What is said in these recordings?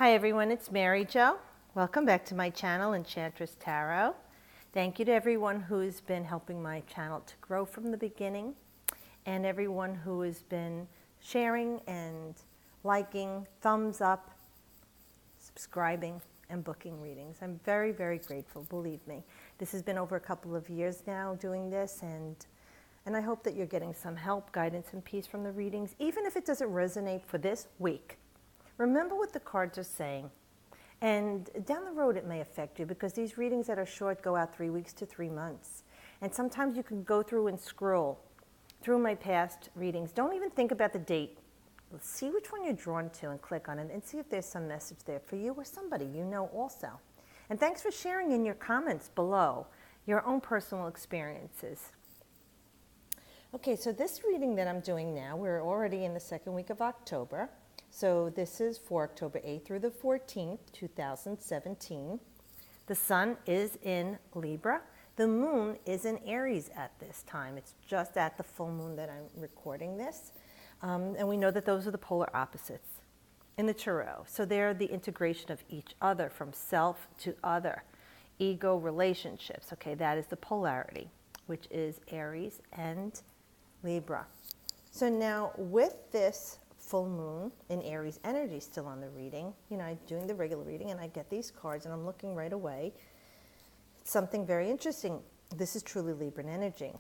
Hi everyone, it's Mary Jo. Welcome back to my channel, Enchantress Tarot. Thank you to everyone who's been helping my channel to grow from the beginning, and everyone who has been sharing and liking, thumbs up, subscribing, and booking readings. I'm very, very grateful, believe me. This has been over a couple of years now doing this, and I hope that you're getting some help, guidance, and peace from the readings, even if it doesn't resonate for this week. Remember what the cards are saying, and down the road it may affect you, because these readings that are short go out 3 weeks to 3 months. And sometimes you can go through and scroll through my past readings. Don't even think about the date. See which one you're drawn to and click on it and see if there's some message there for you or somebody you know also. And thanks for sharing in your comments below your own personal experiences. Okay, so this reading that I'm doing now, we're already in the second week of October. So this is for October 8th through the 14th, 2017. The sun is in Libra. The moon is in Aries at this time. It's just at the full moon that I'm recording this. And we know that those are the polar opposites in the tarot. So they're the integration of each other, from self to other. Ego relationships. Okay, that is the polarity, which is Aries and Libra. So now with this full moon in Aries energy still on the reading, I'm doing the regular reading and I get these cards and I'm looking right away. It's something very interesting. This is truly Libran energy.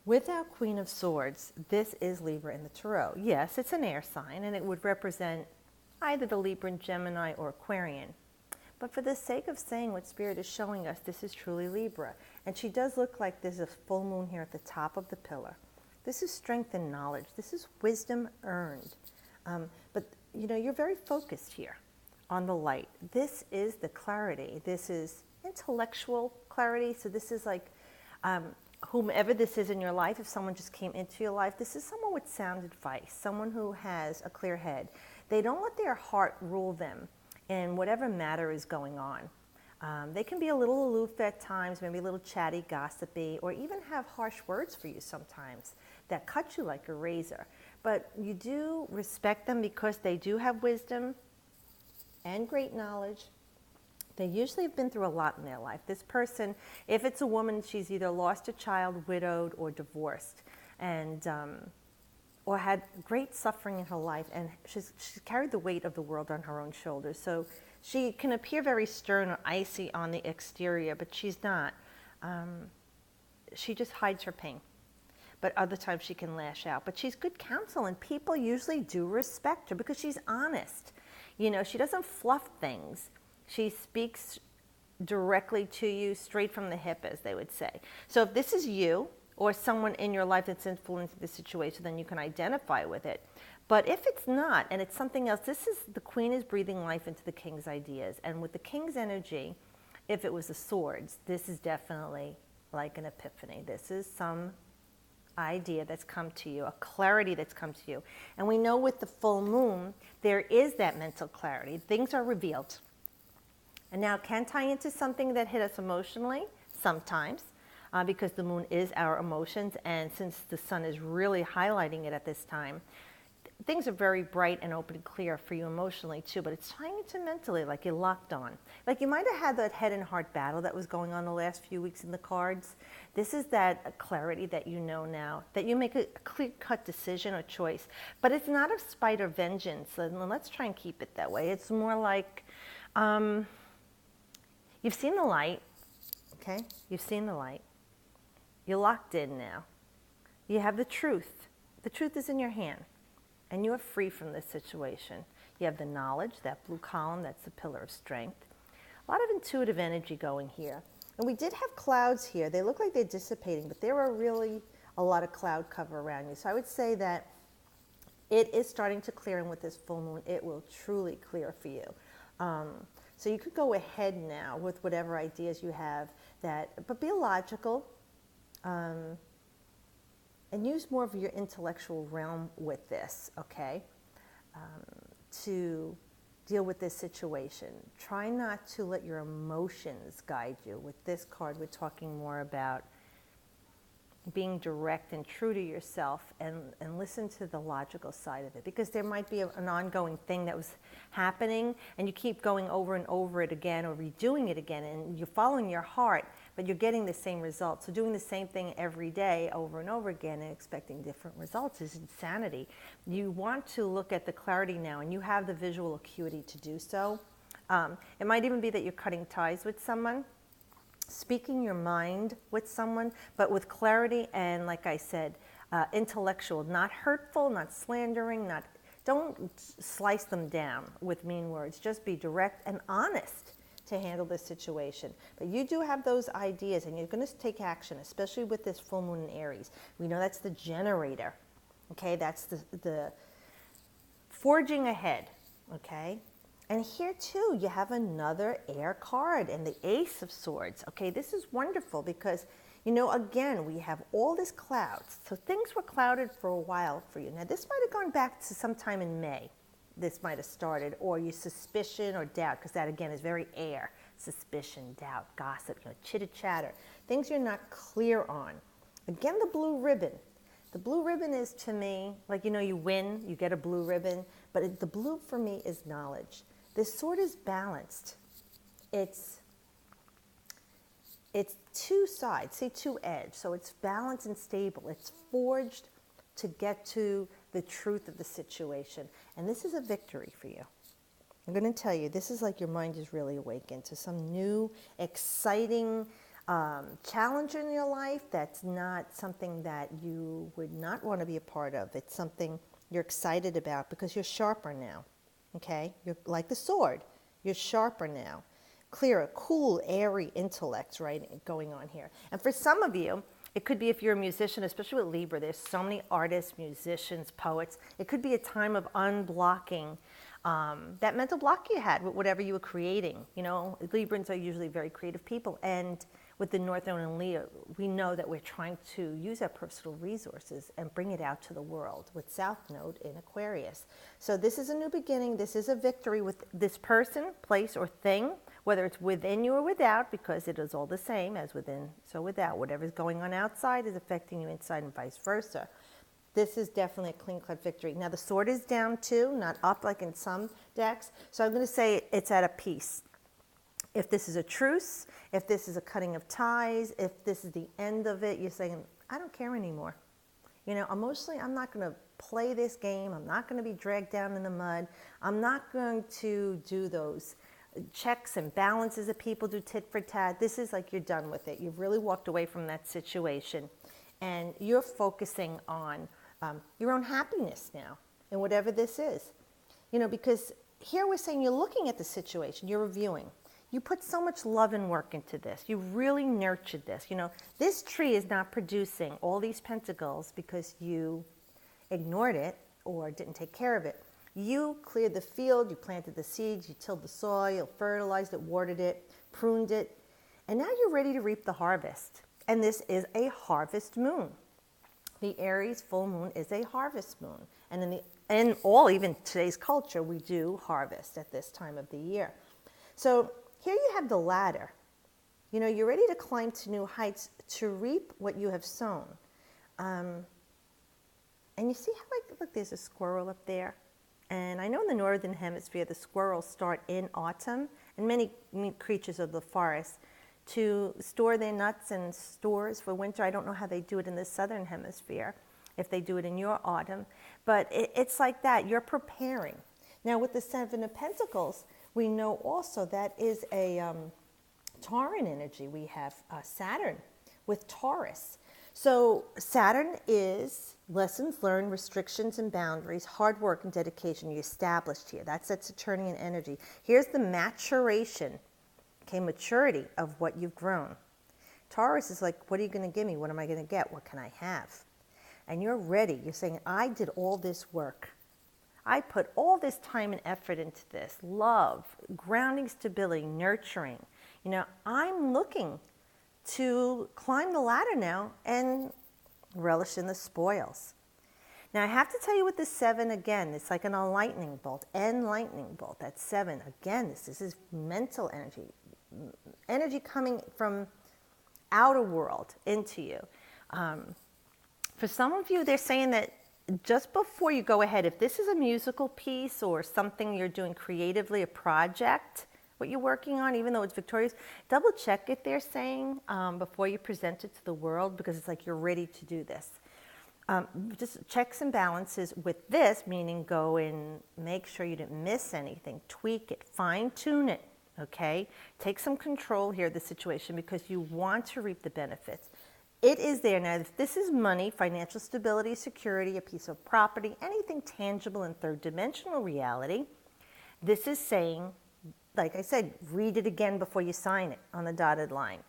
With our Queen of Swords, this is Libra in the tarot. Yes, it's an air sign and it would represent either the Libran, Gemini, or Aquarian. But for the sake of saying what Spirit is showing us, this is truly Libra. And she does look like there's a full moon here at the top of the pillar. This is strength and knowledge. This is wisdom earned. But, you're very focused here on the light. This is the clarity. This is intellectual clarity. So this is like whomever this is in your life, if someone just came into your life, this is someone with sound advice, someone who has a clear head. They don't let their heart rule them in whatever matter is going on. They can be a little aloof at times, maybe a little chatty, gossipy, or even have harsh words for you sometimes that cut you like a razor. But you do respect them because they do have wisdom and great knowledge. They usually have been through a lot in their life. This person, if it's a woman, she's either lost a child, widowed, or divorced, and or had great suffering in her life, and she's carried the weight of the world on her own shoulders. So she can appear very stern or icy on the exterior, but she's not. She just hides her pain. But other times she can lash out. But she's good counsel, and people usually do respect her because she's honest. She doesn't fluff things. She speaks directly to you, straight from the hip, as they would say. So if this is you or someone in your life that's influencing the situation, then you can identify with it. But if it's not, and it's something else, the Queen is breathing life into the King's ideas. And with the King's energy, if it was the swords, this is definitely like an epiphany. This is some idea that's come to you, a clarity that's come to you. And we know with the full moon, there is that mental clarity. Things are revealed. And now it can tie into something that hit us emotionally sometimes, because the moon is our emotions. And since the sun is really highlighting it at this time, things are very bright and open and clear for you emotionally too, but it's tying into mentally, like you're locked on. Like you might have had that head and heart battle that was going on the last few weeks in the cards. This is that clarity that you know now, that you make a clear-cut decision or choice. But it's not of spite or vengeance, and let's try and keep it that way. It's more like you've seen the light, okay? You've seen the light. You're locked in now. You have the truth. The truth is in your hand. And you are free from this situation. You have the knowledge, that blue column, that's the pillar of strength. A lot of intuitive energy going here. And we did have clouds here. They look like they're dissipating, but there are really a lot of cloud cover around you. So I would say that it is starting to clear, and with this full moon, it will truly clear for you. So you could go ahead now with whatever ideas you have, but be logical. And use more of your intellectual realm with this, okay, to deal with this situation. Try not to let your emotions guide you. With this card, we're talking more about being direct and true to yourself, and listen to the logical side of it, because there might be an ongoing thing that was happening and you keep going over and over it again or redoing it again, and you're following your heart, but you're getting the same results. So doing the same thing every day over and over again and expecting different results is insanity. You want to look at the clarity now, and you have the visual acuity to do so. It might even be that you're cutting ties with someone, speaking your mind with someone, but with clarity and, like I said, intellectual, not hurtful, not slandering, don't slice them down with mean words. Just be direct and honest to handle this situation. But you do have those ideas, and you're going to take action, especially with this full moon in Aries. We know that's the generator, okay? That's the forging ahead, okay? And here too, you have another air card and the Ace of Swords. Okay, this is wonderful because, you know, again, we have all this clouds. So things were clouded for a while for you. Now, this might have gone back to sometime in May. This might have started, or your suspicion or doubt, because that again is very air. Suspicion, doubt, gossip, you know, chitter-chatter. Things you're not clear on. Again, the blue ribbon. The blue ribbon is, to me, like, you know, you win, you get a blue ribbon, but the blue for me is knowledge. This sword is balanced. It's two sides, say two edges. So it's balanced and stable. It's forged to get to the truth of the situation. And this is a victory for you. I'm going to tell you, this is like your mind is really awakened to some new, exciting challenge in your life that's not something that you would not want to be a part of. It's something you're excited about because you're sharper now. Okay, you're like the sword. You're sharper now. Clearer, cool, airy intellect, right, going on here. And for some of you, it could be if you're a musician, especially with Libra, there's so many artists, musicians, poets. It could be a time of unblocking that mental block you had with whatever you were creating. You know, Librans are usually very creative people. And with the North Node and Leo, we know that we're trying to use our personal resources and bring it out to the world with South Node in Aquarius. So this is a new beginning. This is a victory with this person, place, or thing, whether it's within you or without, because it is all the same as within, so without. Whatever's going on outside is affecting you inside and vice versa. This is definitely a clean-cut victory. Now, the sword is down too, not up like in some decks. So I'm going to say it's at a peace. If this is a truce, if this is a cutting of ties, if this is the end of it, you're saying, I don't care anymore. You know, emotionally, I'm not going to play this game. I'm not going to be dragged down in the mud. I'm not going to do those checks and balances that people do tit for tat. This is like you're done with it. You've really walked away from that situation. And you're focusing on your own happiness now, and whatever this is. You know, because here we're saying you're looking at the situation, you're reviewing. You put so much love and work into this. You really nurtured this. You know, this tree is not producing all these pentacles because you ignored it or didn't take care of it. You cleared the field, you planted the seeds, you tilled the soil, fertilized it, watered it, pruned it, and now you're ready to reap the harvest. And this is a harvest moon. The Aries full moon is a harvest moon. And in all, even today's culture, we do harvest at this time of the year. So here you have the ladder. You know, you're ready to climb to new heights to reap what you have sown. And you see how, like, look, there's a squirrel up there. And I know in the Northern Hemisphere, the squirrels start in autumn, and many creatures of the forest to store their nuts and stores for winter. I don't know how they do it in the Southern Hemisphere, if they do it in your autumn. But it's like that. You're preparing. Now, with the Seven of Pentacles, we know also that is a Tauran energy. We have Saturn with Taurus. So Saturn is lessons learned, restrictions and boundaries, hard work and dedication you established here. That's that Saturnian energy. Here's the maturation, okay, maturity of what you've grown. Taurus is like, what are you going to give me? What am I going to get? What can I have? And you're ready. You're saying, I did all this work. I put all this time and effort into this. Love, grounding, stability, nurturing. You know, I'm looking to climb the ladder now and relish in the spoils. Now, I have to tell you with the 7, again, it's like an lightning bolt, lightning bolt. That's 7. Again, this is mental energy. Energy coming from outer world into you. For some of you, they're saying that just before you go ahead, if this is a musical piece or something you're doing creatively, a project, what you're working on, even though it's victorious, double check it, they're saying, before you present it to the world, because it's like you're ready to do this. Just checks and balances with this, meaning go and make sure you didn't miss anything, tweak it, fine tune it, okay? Take some control here of the situation because you want to reap the benefits. It is there. Now, if this is money, financial stability, security, a piece of property, anything tangible in third dimensional reality, this is saying, like I said, read it again before you sign it on the dotted line.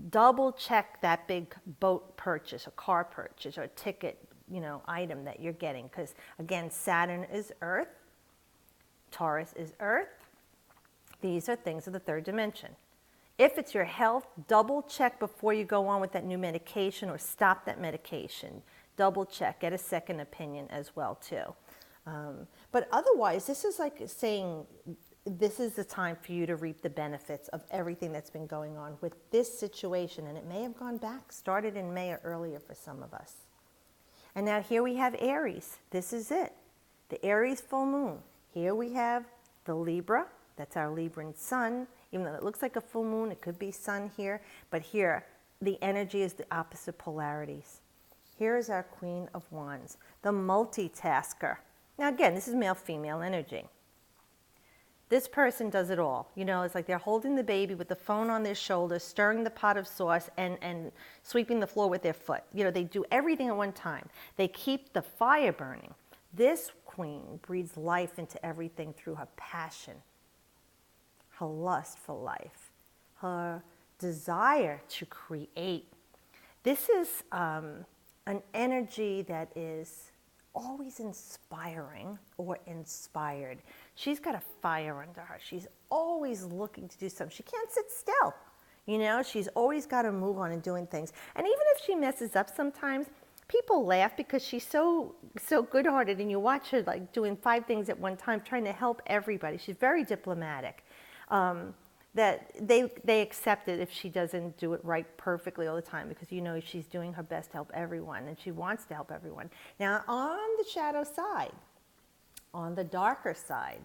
Double check that big boat purchase, a car purchase, or a ticket, item that you're getting. Because again, Saturn is Earth, Taurus is Earth. These are things of the third dimension. If it's your health, double check before you go on with that new medication or stop that medication. Double check, get a second opinion as well too. But otherwise, this is like saying, this is the time for you to reap the benefits of everything that's been going on with this situation. And it may have gone back, started in May or earlier for some of us. And now here we have Aries. This is it. The Aries full moon. Here we have the Libra. That's our Libran sun. Even though it looks like a full moon, it could be sun here. But here, the energy is the opposite polarities. Here is our Queen of Wands, the multitasker. Now again, this is male-female energy. This person does it all. It's like they're holding the baby with the phone on their shoulder, stirring the pot of sauce, and sweeping the floor with their foot. They do everything at one time. They keep the fire burning. This queen breathes life into everything through her passion, her lust for life, her desire to create. This is an energy that is always inspiring or inspired. She's got a fire under her. She's always looking to do something. She can't sit still. She's always got to move on and doing things. And even if she messes up sometimes, people laugh because she's so good-hearted, and you watch her like doing 5 things at one time, trying to help everybody. She's very diplomatic. That they accept it if she doesn't do it right perfectly all the time, because she's doing her best to help everyone, and she wants to help everyone. Now, on the shadow side, on the darker side,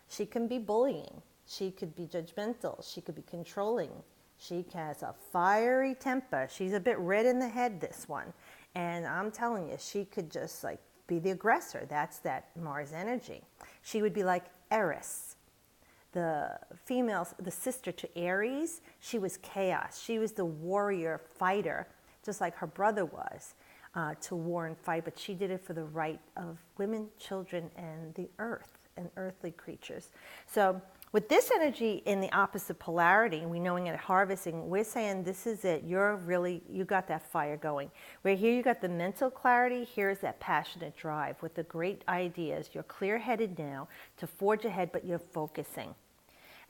she can be bullying. She could be judgmental. She could be controlling. She has a fiery temper. She's a bit red in the head, this one. And I'm telling you, she could just like be the aggressor. That's that Mars energy. She would be like Eris. The female, the sister to Aries, she was chaos. She was the warrior fighter, just like her brother was, to war and fight, but she did it for the right of women, children, and the earth, and earthly creatures. So with this energy in the opposite polarity, and we knowing it harvesting, we're saying this is it. You got that fire going. Where here you got the mental clarity, here's that passionate drive with the great ideas. You're clear-headed now to forge ahead, but you're focusing.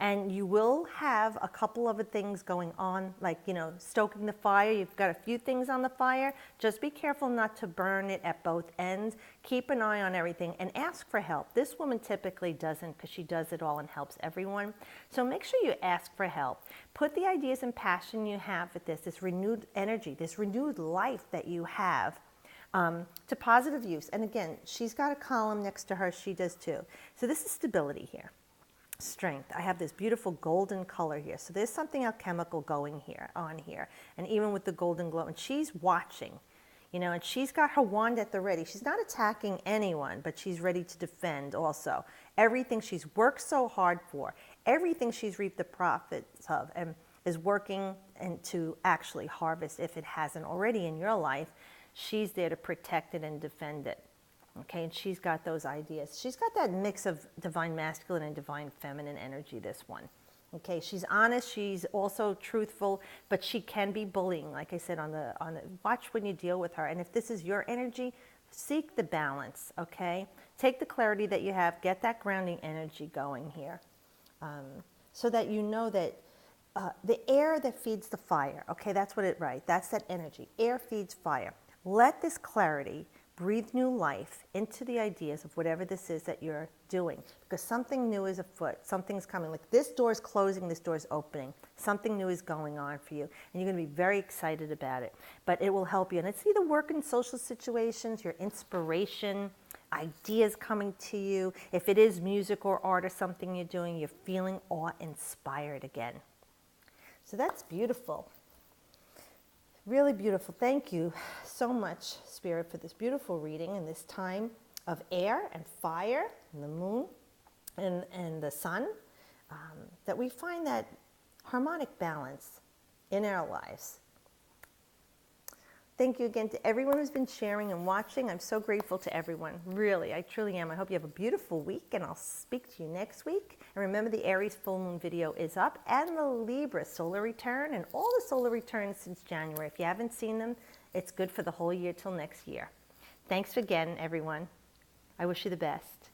And you will have a couple of things going on, like, stoking the fire. You've got a few things on the fire. Just be careful not to burn it at both ends. Keep an eye on everything and ask for help. This woman typically doesn't, because she does it all and helps everyone. So make sure you ask for help. Put the ideas and passion you have with this renewed energy, this renewed life that you have, to positive use. And again, she's got a column next to her. She does too. So this is stability here. Strength. I have this beautiful golden color here. So there's something alchemical going on here. And even with the golden glow, and she's watching, and she's got her wand at the ready. She's not attacking anyone, but she's ready to defend also. Everything she's worked so hard for, everything she's reaped the profits of, and is working and to actually harvest if it hasn't already in your life, she's there to protect it and defend it. Okay, and she's got those ideas. She's got that mix of divine masculine and divine feminine energy, this one. Okay, she's honest, she's also truthful, but she can be bullying, like I said, watch when you deal with her. And if this is your energy, seek the balance, okay? Take the clarity that you have, get that grounding energy going here, so that you know that the air that feeds the fire, okay, that's what that's that energy. Air feeds fire. Let this clarity breathe new life into the ideas of whatever this is that you're doing, because something new is afoot. Something's coming. Like this door is closing, this door is opening. Something new is going on for you, and you're going to be very excited about it. But it will help you, and it's either work in social situations, your inspiration, ideas coming to you. If it is music or art or something you're doing, you're feeling awe-inspired again. So that's beautiful. Really beautiful. Thank you so much, Spirit, for this beautiful reading in this time of air and fire and the moon and the sun, that we find that harmonic balance in our lives. Thank you again to everyone who's been sharing and watching. I'm so grateful to everyone. Really, I truly am. I hope you have a beautiful week, and I'll speak to you next week. And remember, the Aries full moon video is up, and the Libra solar return, and all the solar returns since January. If you haven't seen them, it's good for the whole year till next year. Thanks again, everyone. I wish you the best.